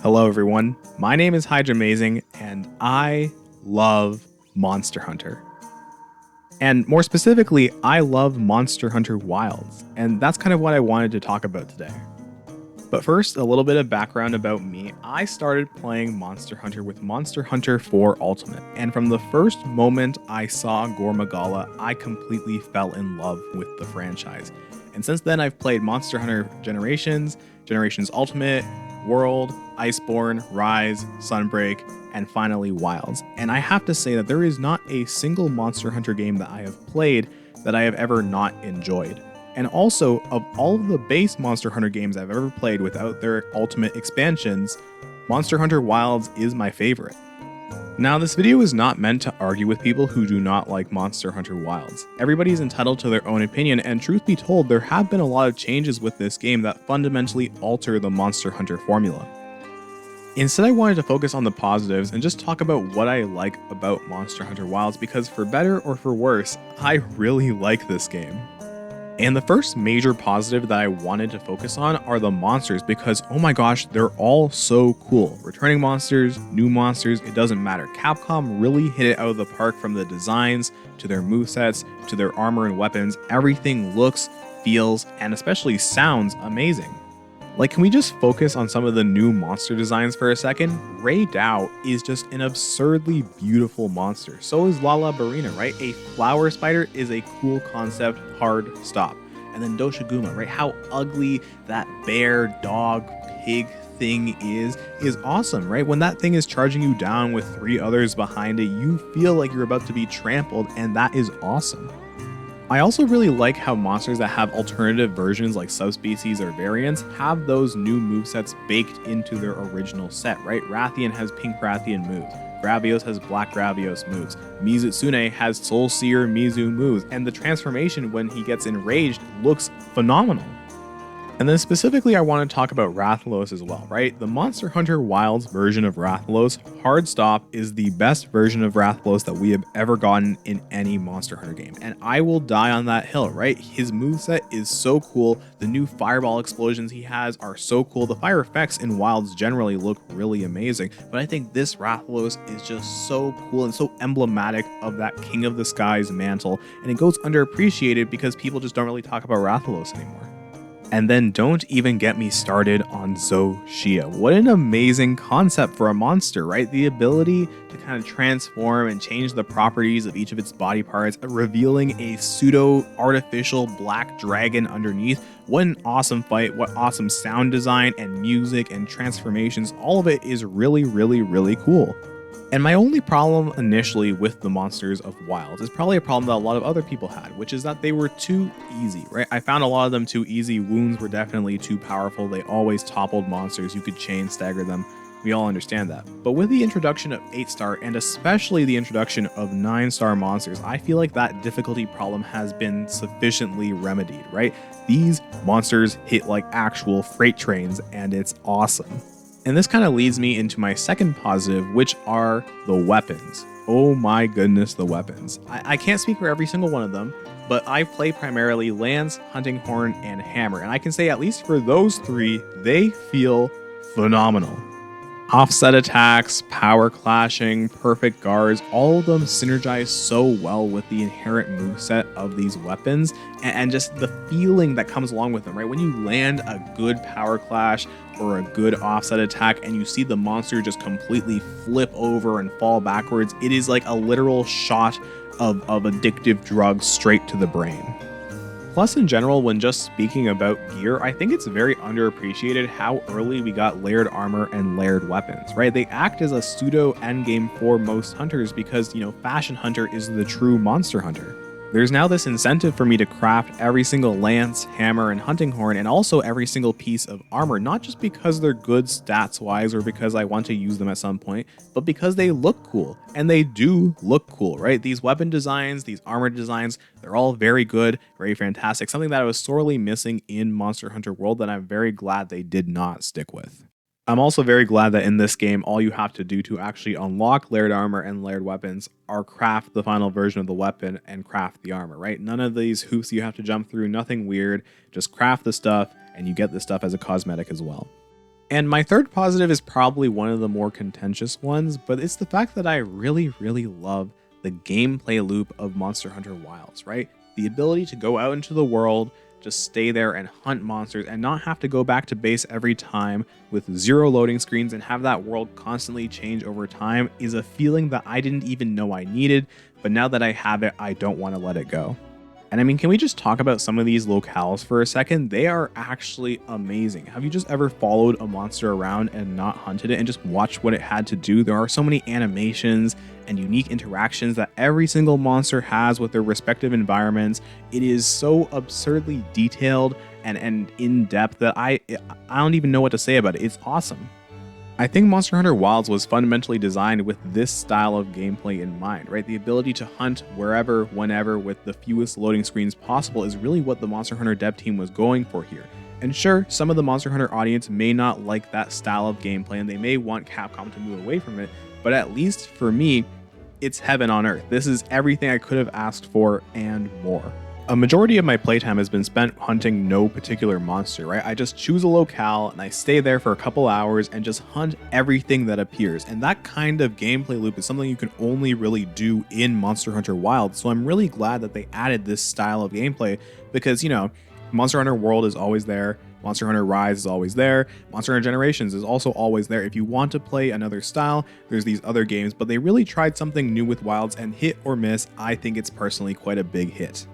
Hello everyone, my name is Hydramazing and I love Monster Hunter. And more specifically, I love Monster Hunter Wilds, and that's kind of what I wanted to talk about today. But first, a little bit of background about me. I started playing Monster Hunter with Monster Hunter 4 Ultimate, and from the first moment I saw Gore Magala, I completely fell in love with the franchise. And since then, I've played Monster Hunter Generations, Generations Ultimate, World, Iceborne, Rise, Sunbreak, and finally Wilds. And I have to say that there is not a single Monster Hunter game that I have played that I have ever not enjoyed. And also, of all of the base Monster Hunter games I've ever played without their ultimate expansions, Monster Hunter Wilds is my favorite. Now, this video is not meant to argue with people who do not like Monster Hunter Wilds. Everybody's entitled to their own opinion, and truth be told, there have been a lot of changes with this game that fundamentally alter the Monster Hunter formula. Instead, I wanted to focus on the positives and just talk about what I like about Monster Hunter Wilds because for better or for worse, I really like this game. And the first major positive that I wanted to focus on are the monsters because, oh my gosh, they're all so cool. Returning monsters, new monsters, it doesn't matter. Capcom really hit it out of the park from the designs, to their movesets, to their armor and weapons. Everything looks, feels, and especially sounds amazing. Like, can we just focus on some of the new monster designs for a second? Ray Dow is just an absurdly beautiful monster. So is Lala Barina, right? A flower spider is a cool concept, hard stop. And then Doshiguma, right? How ugly that bear, dog, pig thing is awesome, right? When that thing is charging you down with 3 others behind it, you feel like you're about to be trampled, and that is awesome. I also really like how monsters that have alternative versions like subspecies or variants have those new movesets baked into their original set, right? Rathian has pink Rathian moves, Gravios has black Gravios moves, Mizutsune has Soul Seer Mizu moves, and the transformation when he gets enraged looks phenomenal. And then specifically I want to talk about Rathalos as well, right? The Monster Hunter Wilds version of Rathalos, Hard Stop, is the best version of Rathalos that we have ever gotten in any Monster Hunter game. And I will die on that hill, right? His moveset is so cool. The new fireball explosions he has are so cool. The fire effects in Wilds generally look really amazing. But I think this Rathalos is just so cool and so emblematic of that King of the Skies mantle. And it goes underappreciated because people just don't really talk about Rathalos anymore. And then don't even get me started on Zoshia. What an amazing concept for a monster, right? The ability to kind of transform and change the properties of each of its body parts, revealing a pseudo-artificial black dragon underneath. What an awesome fight, what awesome sound design and music and transformations. All of it is really, really, really cool. And my only problem initially with the monsters of Wilds is probably a problem that a lot of other people had, which is that they were too easy, right? I found a lot of them too easy. Wounds were definitely too powerful. They always toppled monsters. You could chain stagger them. We all understand that. But with the introduction of 8-star and especially the introduction of 9-star monsters, I feel like that difficulty problem has been sufficiently remedied, right? These monsters hit like actual freight trains and it's awesome. And this kind of leads me into my second positive, which are the weapons. Oh my goodness, the weapons. I can't speak for every single one of them, but I play primarily Lance, Hunting Horn, and Hammer. And I can say at least for those 3, they feel phenomenal. Offset attacks, power clashing, perfect guards, all of them synergize so well with the inherent moveset of these weapons and just the feeling that comes along with them, right? When you land a good power clash or a good offset attack and you see the monster just completely flip over and fall backwards, it is like a literal shot of addictive drugs straight to the brain. Plus, in general, when just speaking about gear, I think it's very underappreciated how early we got layered armor and layered weapons, right? They act as a pseudo endgame for most hunters because, Fashion Hunter is the true monster hunter. There's now this incentive for me to craft every single lance, hammer, and hunting horn, and also every single piece of armor, not just because they're good stats-wise or because I want to use them at some point, but because they look cool, and they do look cool, right? These weapon designs, these armor designs, they're all very good, very fantastic, something that I was sorely missing in Monster Hunter World that I'm very glad they did not stick with. I'm also very glad that in this game, all you have to do to actually unlock layered armor and layered weapons are craft the final version of the weapon and craft the armor, right? None of these hoops you have to jump through, nothing weird, just craft the stuff and you get the stuff as a cosmetic as well. And my third positive is probably one of the more contentious ones, but it's the fact that I really, really love the gameplay loop of Monster Hunter Wilds, right? The ability to go out into the world, just stay there and hunt monsters and not have to go back to base every time with 0 loading screens and have that world constantly change over time is a feeling that I didn't even know I needed, but now that I have it, I don't want to let it go. And I mean, can we just talk about some of these locales for a second? They are actually amazing. Have you just ever followed a monster around and not hunted it and just watched what it had to do? There are so many animations and unique interactions that every single monster has with their respective environments. It is so absurdly detailed and in depth that I don't even know what to say about it. It's awesome. I think Monster Hunter Wilds was fundamentally designed with this style of gameplay in mind, right? The ability to hunt wherever, whenever, with the fewest loading screens possible is really what the Monster Hunter dev team was going for here. And sure, some of the Monster Hunter audience may not like that style of gameplay and they may want Capcom to move away from it, but at least for me, it's heaven on earth. This is everything I could have asked for and more. A majority of my playtime has been spent hunting no particular monster, right? I just choose a locale and I stay there for a couple hours and just hunt everything that appears. And that kind of gameplay loop is something you can only really do in Monster Hunter Wild. So I'm really glad that they added this style of gameplay because, you know, Monster Hunter World is always there. Monster Hunter Rise is always there. Monster Hunter Generations is also always there. If you want to play another style, there's these other games, but they really tried something new with Wilds, and hit or miss, I think it's personally quite a big hit.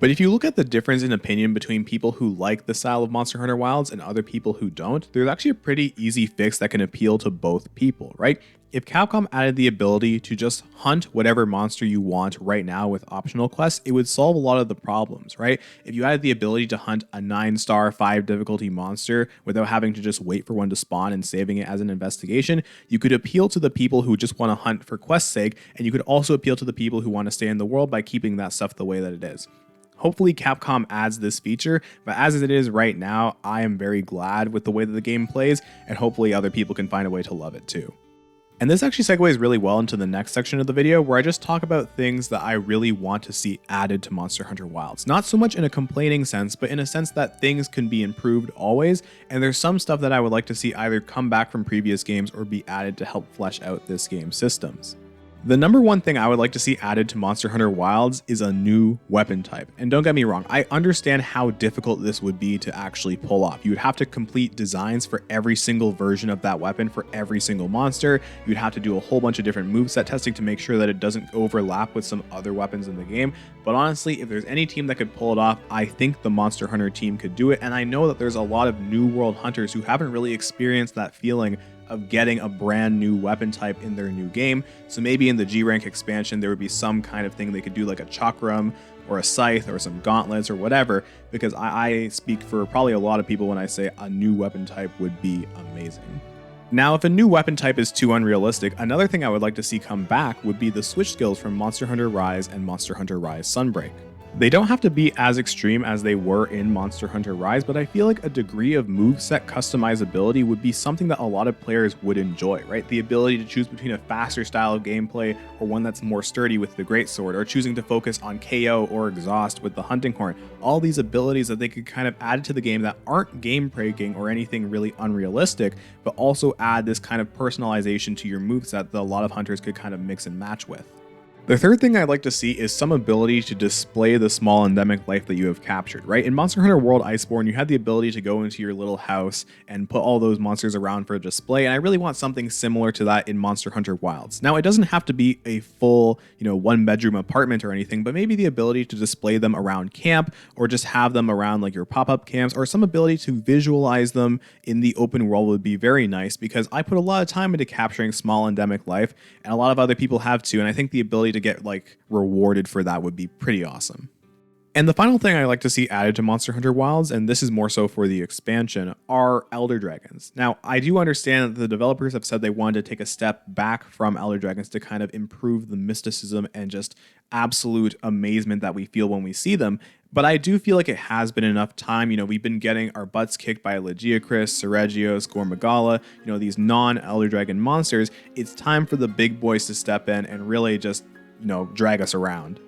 But if you look at the difference in opinion between people who like the style of Monster Hunter Wilds and other people who don't, there's actually a pretty easy fix that can appeal to both people, right? If Capcom added the ability to just hunt whatever monster you want right now with optional quests, it would solve a lot of the problems, right? If you added the ability to hunt a 9-star 5 difficulty monster without having to just wait for one to spawn and saving it as an investigation, you could appeal to the people who just want to hunt for quest's sake, and you could also appeal to the people who want to stay in the world by keeping that stuff the way that it is. Hopefully Capcom adds this feature, but as it is right now, I am very glad with the way that the game plays, and hopefully other people can find a way to love it too. And this actually segues really well into the next section of the video where I just talk about things that I really want to see added to Monster Hunter Wilds. Not so much in a complaining sense, but in a sense that things can be improved always, and there's some stuff that I would like to see either come back from previous games or be added to help flesh out this game's systems. The number one thing I would like to see added to Monster Hunter Wilds is a new weapon type. And don't get me wrong, I understand how difficult this would be to actually pull off. You would have to complete designs for every single version of that weapon for every single monster. You'd have to do a whole bunch of different moveset testing to make sure that it doesn't overlap with some other weapons in the game. But honestly, if there's any team that could pull it off, I think the Monster Hunter team could do it. And I know that there's a lot of new world hunters who haven't really experienced that feeling of getting a brand new weapon type in their new game. So maybe in the G rank expansion, there would be some kind of thing they could do, like a chakram or a scythe or some gauntlets or whatever, because I speak for probably a lot of people when I say a new weapon type would be amazing. Now, if a new weapon type is too unrealistic, another thing I would like to see come back would be the switch skills from Monster Hunter Rise and Monster Hunter Rise Sunbreak. They don't have to be as extreme as they were in Monster Hunter Rise, but I feel like a degree of moveset customizability would be something that a lot of players would enjoy, right? The ability to choose between a faster style of gameplay or one that's more sturdy with the greatsword, or choosing to focus on KO or exhaust with the hunting horn. All these abilities that they could kind of add to the game that aren't game breaking or anything really unrealistic, but also add this kind of personalization to your moveset that a lot of hunters could kind of mix and match with. The third thing I'd like to see is some ability to display the small endemic life that you have captured, right? In Monster Hunter World Iceborne, you had the ability to go into your little house and put all those monsters around for a display, and I really want something similar to that in Monster Hunter Wilds. Now, it doesn't have to be a full, one-bedroom apartment or anything, but maybe the ability to display them around camp, or just have them around like your pop-up camps, or some ability to visualize them in the open world would be very nice, because I put a lot of time into capturing small endemic life, and a lot of other people have too, and I think the ability to get rewarded for that would be pretty awesome. And the final thing I like to see added to Monster Hunter Wilds, and this is more so for the expansion, are Elder Dragons. Now, I do understand that the developers have said they wanted to take a step back from Elder Dragons to kind of improve the mysticism and just absolute amazement that we feel when we see them, but I do feel like it has been enough time. We've been getting our butts kicked by Legiacris, Seregios, Gormagala, these non-Elder Dragon monsters. It's time for the big boys to step in and really just drag us around.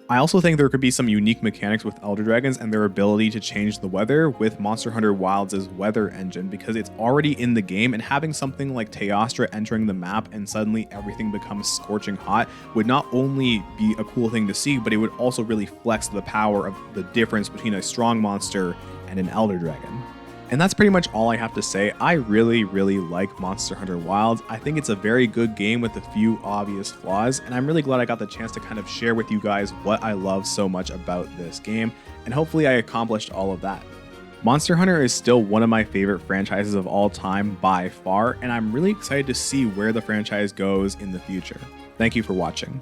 I also think there could be some unique mechanics with Elder Dragons and their ability to change the weather with Monster Hunter Wilds' weather engine, because it's already in the game, and having something like Teostra entering the map and suddenly everything becomes scorching hot would not only be a cool thing to see, but it would also really flex the power of the difference between a strong monster and an Elder Dragon. And that's pretty much all I have to say. I really like Monster Hunter Wilds. I think it's a very good game with a few obvious flaws, and I'm really glad I got the chance to kind of share with you guys what I love so much about this game, and hopefully I accomplished all of that. Monster Hunter is still one of my favorite franchises of all time by far, and I'm really excited to see where the franchise goes in the future. Thank you for watching.